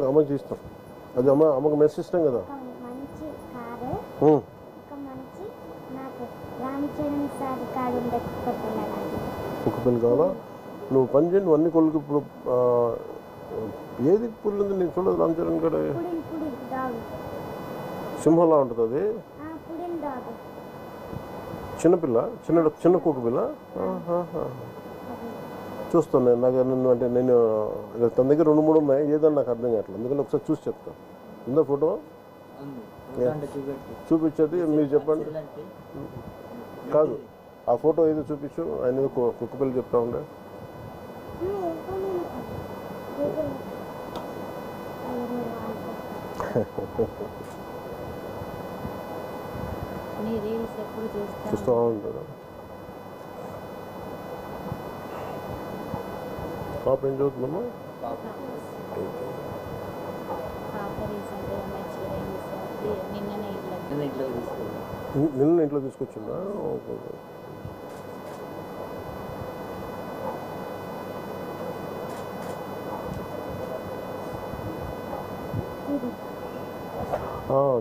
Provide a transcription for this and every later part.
అమ్మకి తీస్తాం. అది అమ్మకి మెస్ ఇస్తాం కదా. మంచి కారు, ఒక మంచి నాకు రామచరణ్ సార్ కారు ఉండే కుక్క పిల్ల కావాలా? నువ్వు పని చేయండి అన్ని కొడుకు. ఇప్పుడు ఏది పుల్లు ఉంది నేను చూడదు. రామచరణ్ గడ సింహంలా ఉంటుంది అది. చిన్నపిల్ల, చిన్న కుక్క పిల్ల. చూస్తాను నేను. నాకు నన్ను అంటే నేను తన దగ్గర 2-3 ఉన్నాయి. ఏదన్నా నాకు అర్థం కావట్లేదు. అందుకని ఒకసారి చూసి చెప్తాను. ఉందా ఫోటో? చూపించేది మీరు చెప్పండి. కాదు, ఆ ఫోటో ఏదో చూపించు. ఆయన ఏదో కుక్క పిల్ల చెప్తా ఉండే. చూస్తూ ఉంటాడు. పాప ఏం చదువుతుందమ్మా? నిన్న ఇంట్లో తీసుకొచ్చిందా?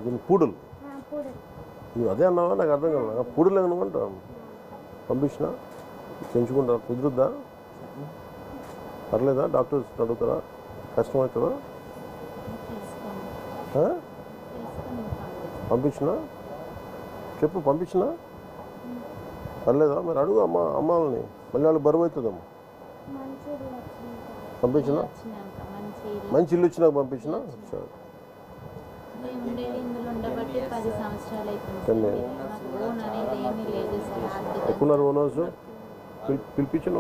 దీని పూడలు. నువ్వు అదే అన్నావా? నాకు అర్థం కాదు. పూడలు ఏమనుకుంటా పంపించిన పెంచుకుంటా. కుదురుద్దా? పర్లేదా? డాక్టర్స్ అడుగుతారా? కష్టమవుతుందా? పంపించినా చెప్పు. పంపించినా పర్లేదా? మరి అడుగు అమ్మాలని. మళ్ళీ వాళ్ళు బరువు అవుతుందమ్మా. పంపించినా మంచి ఇల్లు వచ్చినాక పంపించినా. సరే. ఎక్కున్నారు ఓనర్స్. పిలిపించిన